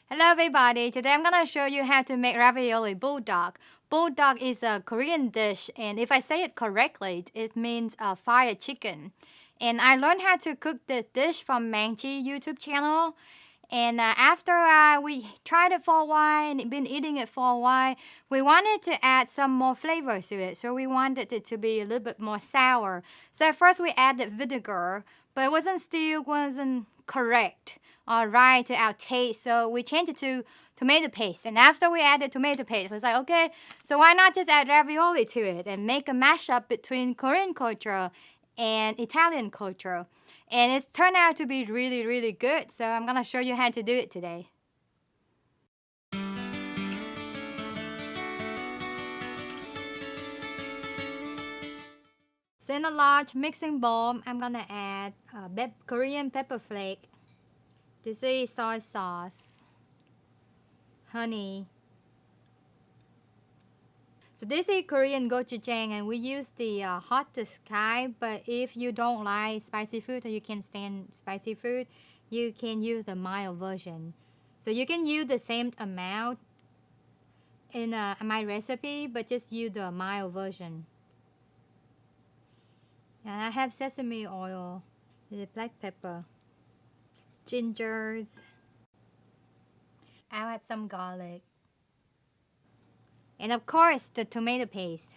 Hello everybody, today I'm gonna show you how to make Ravioli Buldak. Buldak is a Korean dish, and if I say it correctly, it means fried chicken. And I learned how to cook this dish from Mangchi YouTube channel. And after we tried it for a while and been eating it for a while, we wanted to add some more flavor to it. So we wanted it to be a little bit more sour. So at first we added vinegar, but it still wasn't correct or right to our taste. So we changed it to tomato paste. And after we added tomato paste, it was like, okay, so why not just add ravioli to it and make a mashup between Korean culture and Italian culture. And it's turned out to be really, really good. So I'm going to show you how to do it today. So in a large mixing bowl, I'm going to add Korean pepper flake. This is soy sauce, honey. So this is Korean Gochujang, and we use the hottest kind, but if you don't like spicy food or you can't stand spicy food, you can use the mild version. So you can use the same amount in my recipe, but just use the mild version. And I have sesame oil, the black pepper, gingers. I'll add some garlic. And of course, the tomato paste.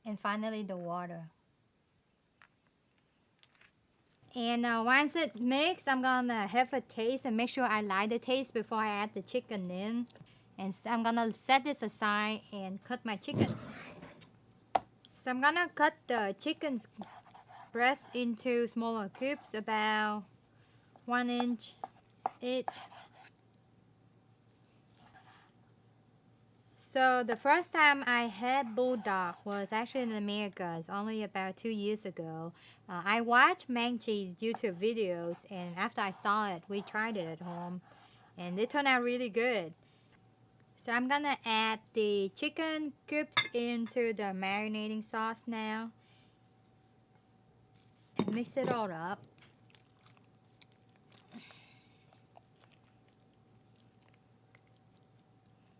And finally, the water. And once it mixed, I'm gonna have a taste and make sure I like the taste before I add the chicken in. And so I'm gonna set this aside and cut my chicken. So I'm gonna cut the chicken's breast into smaller cubes, about 1 inch each. So the first time I had Buldak was actually in America. It's only about 2 years ago. I watched Mangchi's YouTube videos, and after I saw it, we tried it at home, and it turned out really good. So I'm gonna add the chicken cubes into the marinating sauce now, and mix it all up.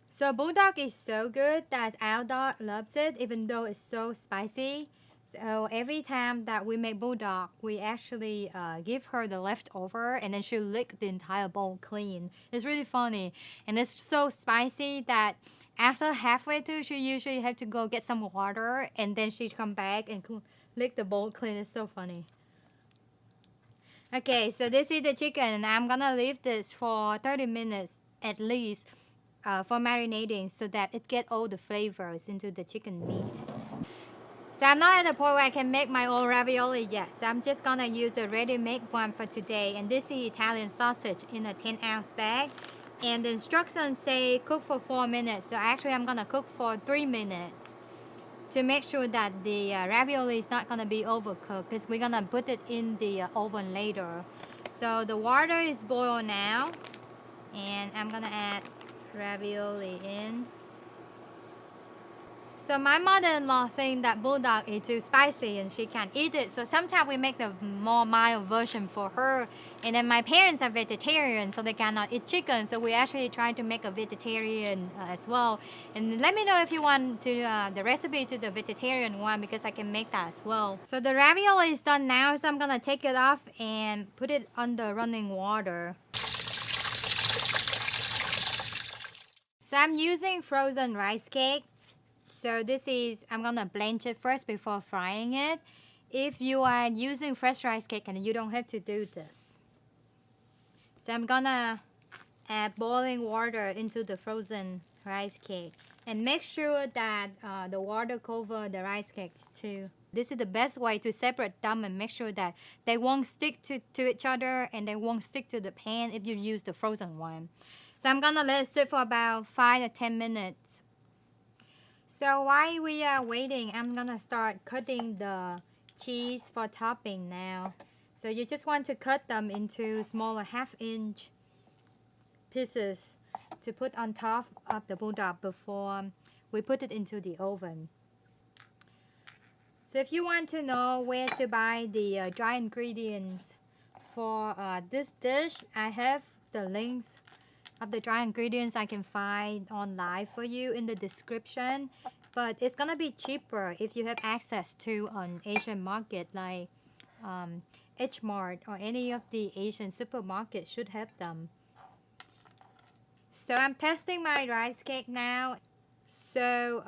So Buldak is so good that our dog loves it, even though it's so spicy. So every time that we make Buldak, we actually give her the leftover, and then she'll lick the entire bowl clean. It's really funny, and it's so spicy that after halfway through, she usually have to go get some water, and then she come back and lick the bowl clean. It's so funny. Okay, so this is the chicken, and I'm gonna leave this for 30 minutes at least. For marinating, so that it get all the flavors into the chicken meat. So I'm not at the point where I can make my own ravioli yet, so I'm just gonna use the ready-made one for today. And this is Italian sausage in a 10-ounce bag, and the instructions say cook for 4 minutes, so actually I'm gonna cook for 3 minutes to make sure that the ravioli is not gonna be overcooked, because we're gonna put it in the oven later. So the water is boiled now, and I'm gonna add ravioli in. So my mother-in-law thinks that Buldak is too spicy and she can't eat it, so sometimes we make the more mild version for her. And then my parents are vegetarian, so they cannot eat chicken, so we actually try to make a vegetarian as well. And let me know if you want to the recipe to the vegetarian one, because I can make that as well. So the ravioli is done now, so I'm gonna take it off and put it under running water. So I'm using frozen rice cake. So this is, I'm gonna blanch it first before frying it. If you are using fresh rice cake, and you don't have to do this. So I'm gonna add boiling water into the frozen rice cake. And make sure that the water cover the rice cake too. This is the best way to separate them and make sure that they won't stick to each other, and they won't stick to the pan if you use the frozen one. So I'm gonna let it sit for about 5 to 10 minutes. So while we are waiting, I'm gonna start cutting the cheese for topping now. So you just want to cut them into smaller 1/2-inch pieces to put on top of the Buldak before we put it into the oven. So if you want to know where to buy the dry ingredients for this dish, I have the links of the dry ingredients I can find online for you in the description. But it's gonna be cheaper if you have access to an Asian market like H Mart or any of the Asian supermarkets should have them. So I'm testing my rice cake now. So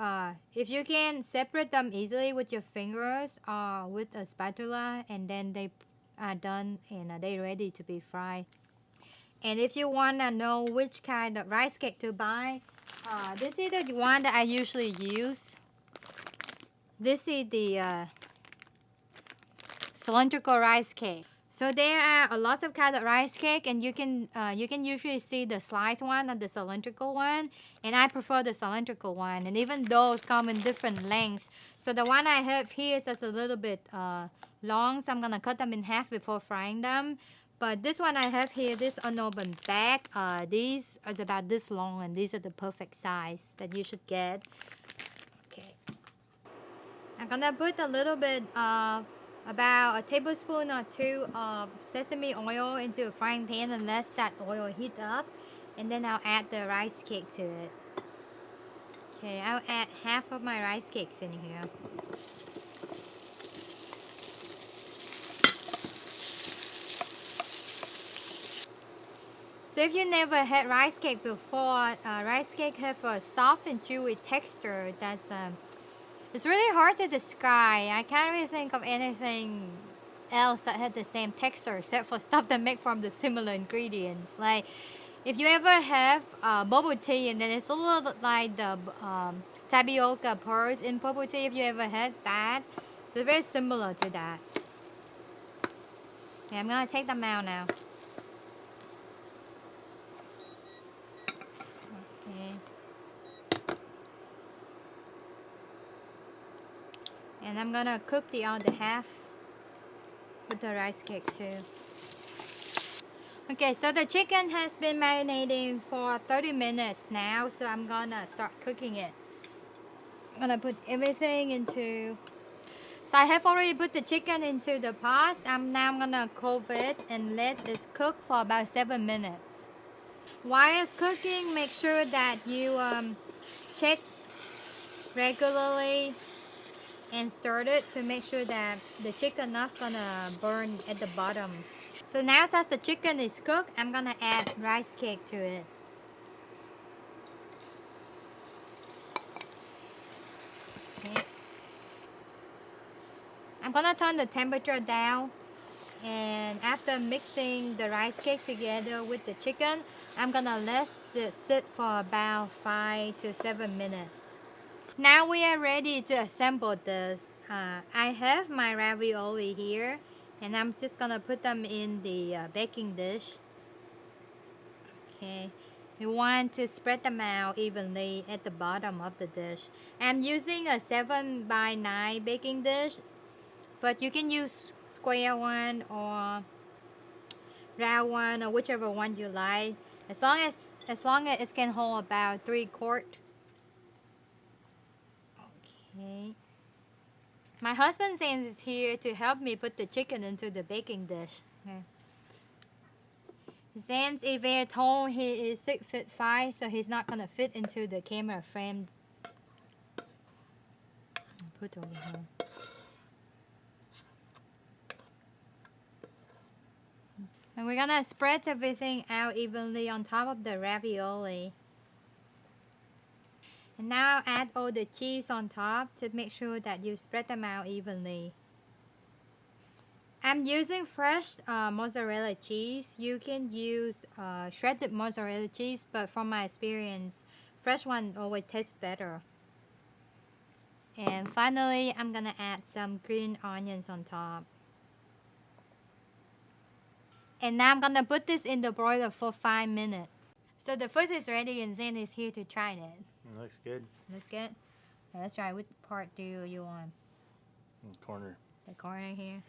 if you can separate them easily with your fingers or with a spatula, and then they are done and they're ready to be fried. And if you want to know which kind of rice cake to buy, this is the one that I usually use. This is the cylindrical rice cake. So there are a lot of kind of rice cake, and you can usually see the sliced one and the cylindrical one, and I prefer the cylindrical one. And even those come in different lengths. So the one I have here is just a little bit long, so I'm gonna cut them in half before frying them. But this one I have here, this unopened bag, these are about this long, and these are the perfect size that you should get. Okay, I'm gonna put a little bit of about a tablespoon or two of sesame oil into a frying pan and let that oil heat up, and then I'll add the rice cake to it. Okay, I'll add half of my rice cakes in here. So if you never had rice cake before, rice cake have a soft and chewy texture that's it's really hard to describe. I can't really think of anything else that had the same texture except for stuff that make from the similar ingredients. Like if you ever have bubble tea, and then it's a little like the tapioca pearls in bubble tea, if you ever had that, so it's very similar to that. Okay, I'm gonna take them out now. Okay. And I'm gonna cook the other half with the rice cake too. Okay, so the chicken has been marinating for 30 minutes now, so I'm gonna start cooking it. I'm gonna put everything into... So I have already put the chicken into the pot. Now I'm gonna cover it and let it cook for about 7 minutes. While it's cooking, make sure that you check regularly and stir it to make sure that the chicken not gonna burn at the bottom. So now that the chicken is cooked, I'm gonna add rice cake to it. Okay. I'm gonna turn the temperature down, and after mixing the rice cake together with the chicken, I'm gonna let it sit for about 5 to 7 minutes. Now we are ready to assemble this. I have my ravioli here, and I'm just gonna put them in the baking dish. Okay, you want to spread them out evenly at the bottom of the dish. I'm using a 7x9 baking dish, but you can use square one or round one or whichever one you like, as long as it can hold about 3 quarts. Okay. My husband is here to help me put the chicken into the baking dish. Okay. Zane's is very tall. He is 6'5", so he's not gonna fit into the camera frame. Put over here. And we're gonna spread everything out evenly on top of the ravioli. And now add all the cheese on top to make sure that you spread them out evenly. I'm using fresh mozzarella cheese. You can use shredded mozzarella cheese, but from my experience, fresh one always tastes better. And finally, I'm gonna add some green onions on top. And now I'm gonna put this in the broiler for 5 minutes. So the food is ready, and Zane is here to try it. Looks good. Looks good? Okay, let's try. Which part do you want? The corner. The corner here.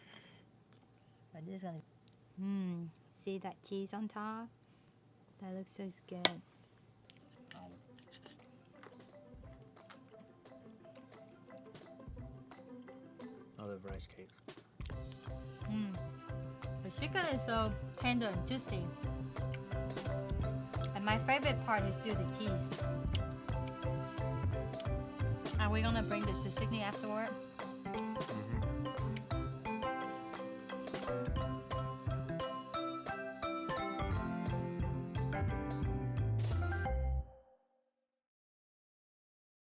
But this is gonna... See that cheese on top? That looks so good. I love rice cakes. The chicken is so tender and juicy. And my favorite part is still the cheese. Are we gonna bring this to Sydney afterward? Mm-hmm.